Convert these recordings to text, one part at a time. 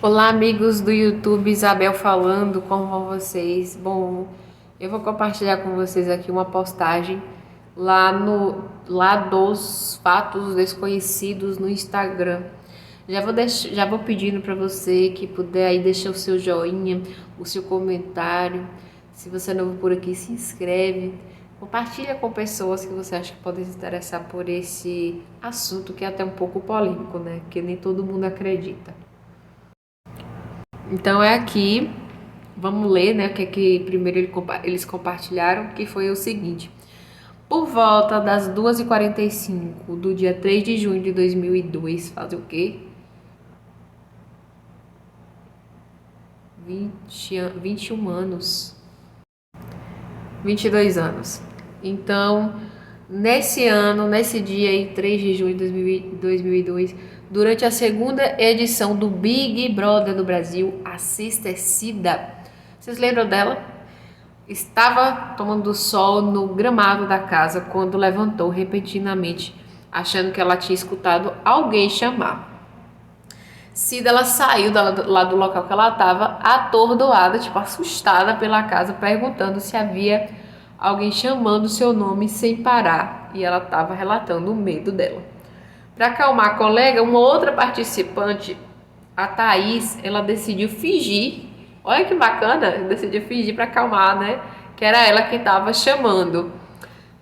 Olá, amigos do YouTube, Isabel falando, como vão vocês? Bom, eu vou compartilhar com vocês aqui uma postagem lá dos fatos desconhecidos no Instagram. Já vou pedindo para você que puder aí deixar o seu joinha, o seu comentário. Se você é novo por aqui, se inscreve. Compartilha com pessoas que você acha que podem se interessar por esse assunto que é até um pouco polêmico, né? Que nem todo mundo acredita. Então é aqui, vamos ler, né, o que é que primeiro eles compartilharam, que foi o seguinte. Por volta das 2h45 do dia 3 de junho de 2002, faz o quê? 21 anos. 22 anos. Então, nesse dia aí, 3 de junho de 2002, durante a segunda edição do Big Brother do Brasil, a Sister Cida, vocês lembram dela? Estava tomando sol no gramado da casa quando levantou repentinamente, achando que ela tinha escutado alguém chamar. Cida, ela saiu lá do local que ela estava, atordoada, tipo assustada pela casa, perguntando se havia alguém chamando seu nome sem parar. E ela estava relatando o medo dela. Para acalmar a colega, uma outra participante, a Thaís, ela decidiu fingir. Olha que bacana, decidiu fingir para acalmar, né? Que era ela quem estava chamando.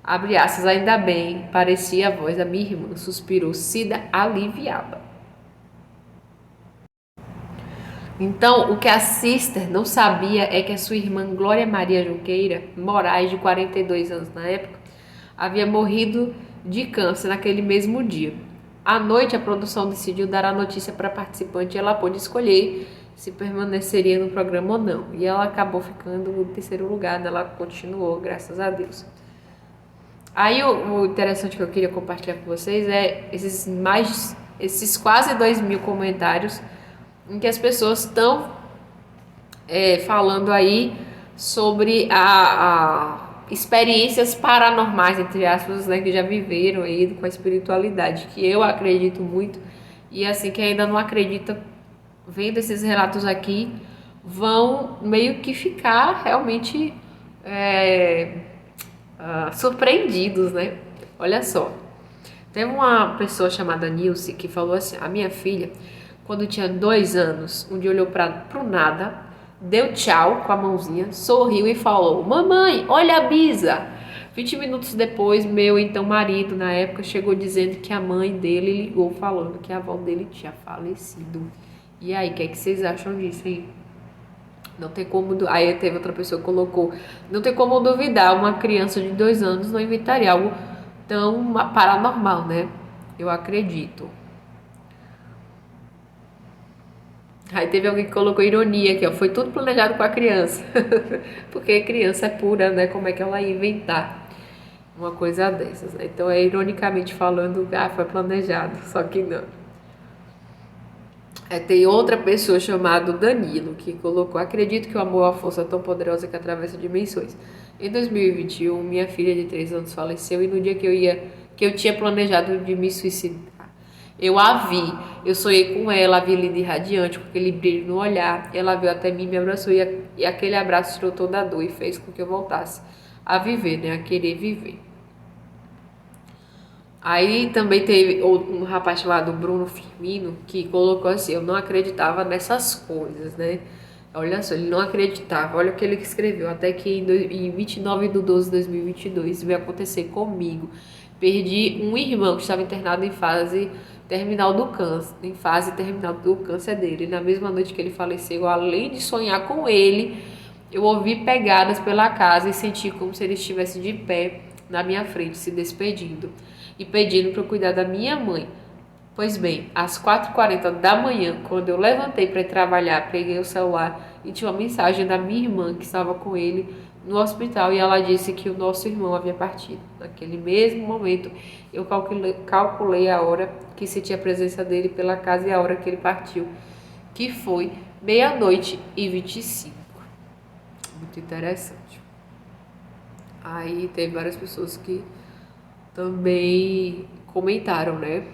Abre aspas, ainda bem, parecia a voz da minha irmã, suspirou Cida aliviada. Então, o que a Sister não sabia é que a sua irmã Glória Maria Junqueira Moraes, de 42 anos na época, havia morrido de câncer naquele mesmo dia. À noite, a produção decidiu dar a notícia para a participante e ela pôde escolher se permaneceria no programa ou não. E ela acabou ficando no terceiro lugar, ela continuou, graças a Deus. Aí o interessante que eu queria compartilhar com vocês é esses quase 2.000 comentários em que as pessoas estão falando aí sobre a experiências paranormais, entre aspas, né, que já viveram aí com a espiritualidade, que eu acredito muito, e assim, que ainda não acredita, vendo esses relatos aqui, vão meio que ficar realmente é, surpreendidos, né? Olha só. Teve uma pessoa chamada Nilce que falou assim: a minha filha, quando tinha 2 anos, um dia olhou para o nada, deu tchau com a mãozinha, sorriu e falou: mamãe, olha a Bisa. 20 minutos depois, meu então marido, na época, chegou dizendo que a mãe dele ligou falando que a avó dele tinha falecido. E aí, o que é que vocês acham disso, hein? Não tem como. Aí teve outra pessoa que colocou: não tem como duvidar, uma criança de 2 anos não inventaria algo tão paranormal, né? Eu acredito. Aí teve alguém que colocou ironia aqui, ó. Foi tudo planejado com a criança. Porque criança é pura, né? Como é que ela ia inventar uma coisa dessas, né? Então é ironicamente falando, foi planejado, só que não. Tem outra pessoa chamada Danilo que colocou: acredito que o amor é uma força tão poderosa que atravessa dimensões. Em 2021, minha filha de 3 anos faleceu e no dia que eu tinha planejado de me suicidar, eu a vi, eu sonhei com ela, a vi linda e radiante, com aquele brilho no olhar. Ela veio até mim, me abraçou e aquele abraço tirou toda a dor e fez com que eu voltasse a viver, né? A querer viver. Aí também teve um rapaz chamado Bruno Firmino que colocou assim: eu não acreditava nessas coisas, né? Olha só, ele não acreditava. Olha o que ele escreveu. Até que em 29 de 12 de 2022 veio acontecer comigo. Perdi um irmão que estava internado em fase terminal do câncer, dele. E na mesma noite que ele faleceu, além de sonhar com ele, eu ouvi pegadas pela casa e senti como se ele estivesse de pé na minha frente, se despedindo e pedindo para eu cuidar da minha mãe. Pois bem, às 4h40 da manhã, quando eu levantei para ir trabalhar, peguei o celular e tinha uma mensagem da minha irmã que estava com ele no hospital e ela disse que o nosso irmão havia partido. Naquele mesmo momento, eu calculei a hora que senti a presença dele pela casa e a hora que ele partiu, que foi 00h25. Muito interessante. Aí teve várias pessoas que também comentaram, né?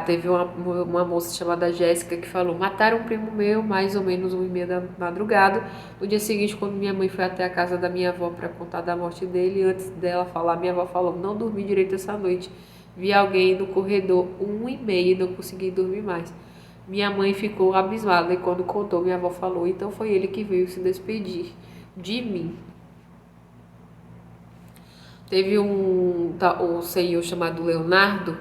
Teve uma moça chamada Jéssica que falou: mataram um primo meu, mais ou menos 1h30 da madrugada. No dia seguinte, quando minha mãe foi até a casa da minha avó para contar da morte dele, antes dela falar, minha avó falou: não dormi direito essa noite. Vi alguém no corredor 1h30 e não consegui dormir mais. Minha mãe ficou abismada e quando contou, minha avó falou: então foi ele que veio se despedir de mim. Teve um senhor chamado Leonardo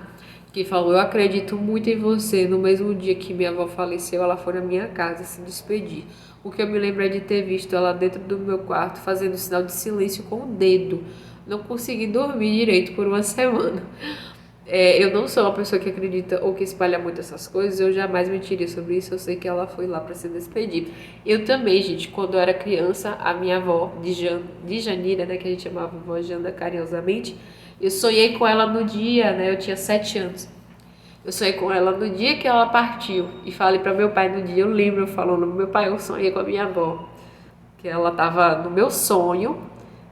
que falou: eu acredito muito em você. No mesmo dia que minha avó faleceu, ela foi na minha casa se despedir. O que eu me lembro é de ter visto ela dentro do meu quarto fazendo sinal de silêncio com o dedo. Não consegui dormir direito por uma semana. Eu não sou uma pessoa que acredita ou que espalha muito essas coisas, eu jamais mentiria sobre isso, eu sei que ela foi lá para se despedir. Eu também, gente, quando eu era criança, a minha avó, de Janira, né, que a gente chamava avó Janda carinhosamente, eu sonhei com ela no dia, né, eu tinha 7 anos. Eu sonhei com ela no dia que ela partiu e falei para meu pai no dia, eu lembro eu falando, meu pai, eu sonhei com a minha avó, que ela tava no meu sonho,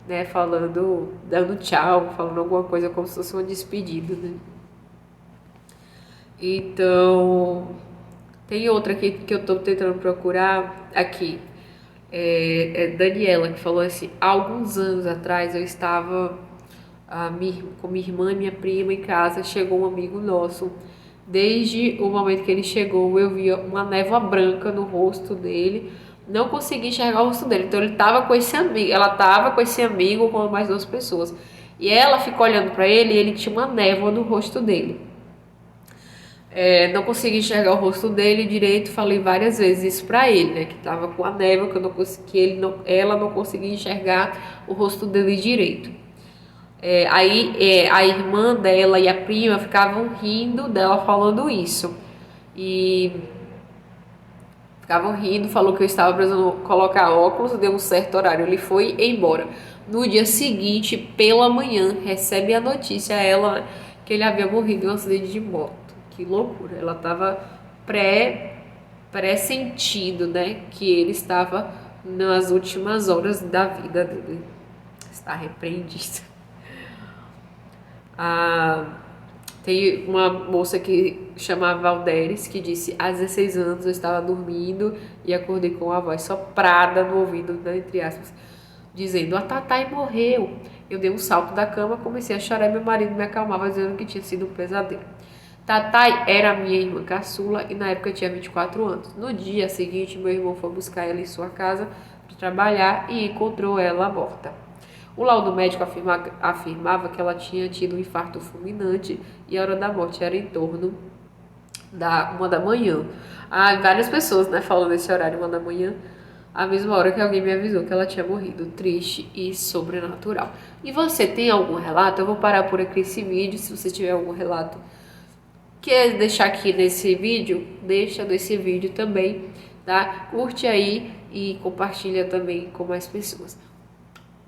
né, falando, dando tchau, falando alguma coisa como se fosse uma despedida, né. Então, tem outra aqui que eu tô tentando procurar aqui. É Daniela, que falou assim: há alguns anos atrás eu estava com minha irmã e minha prima em casa, chegou um amigo nosso. Desde o momento que ele chegou, eu via uma névoa branca no rosto dele. Não consegui enxergar o rosto dele. Então ele tava com esse amigo, ela tava com esse amigo com mais 2 pessoas. E ela ficou olhando para ele e ele tinha uma névoa no rosto dele. Não consegui enxergar o rosto dele direito, falei várias vezes isso pra ele, né? Que tava com a névoa, que eu não consegui, ela não conseguia enxergar o rosto dele direito. Aí a irmã dela e a prima ficavam rindo dela falando isso. E ficavam rindo, falou que eu estava precisando colocar óculos, deu um certo horário, ele foi embora. No dia seguinte, pela manhã, recebe a notícia ela que ele havia morrido em um acidente de moto. Que loucura, ela estava pré-sentindo, né, que ele estava nas últimas horas da vida dele. Está repreendido. Tem uma moça que chamava Valderes que disse: há 16 anos eu estava dormindo e acordei com a voz soprada no ouvido, né, entre aspas, dizendo: a Tatai morreu. Eu dei um salto da cama, comecei a chorar e meu marido me acalmava dizendo que tinha sido um pesadelo. Tatai era minha irmã caçula e na época eu tinha 24 anos. No dia seguinte, meu irmão foi buscar ela em sua casa para trabalhar e encontrou ela morta. O laudo médico afirmava que ela tinha tido um infarto fulminante e a hora da morte era em torno da 1 da manhã. Há várias pessoas, né, falando nesse horário, 1 da manhã, a mesma hora que alguém me avisou que ela tinha morrido. Triste e sobrenatural. E você tem algum relato? Eu vou parar por aqui esse vídeo. Se você tiver algum relato, quer deixar aqui nesse vídeo, deixa nesse vídeo também, tá? Curte aí e compartilha também com mais pessoas.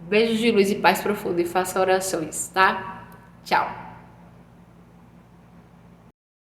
Beijos de luz e paz profunda e faça orações, tá? Tchau!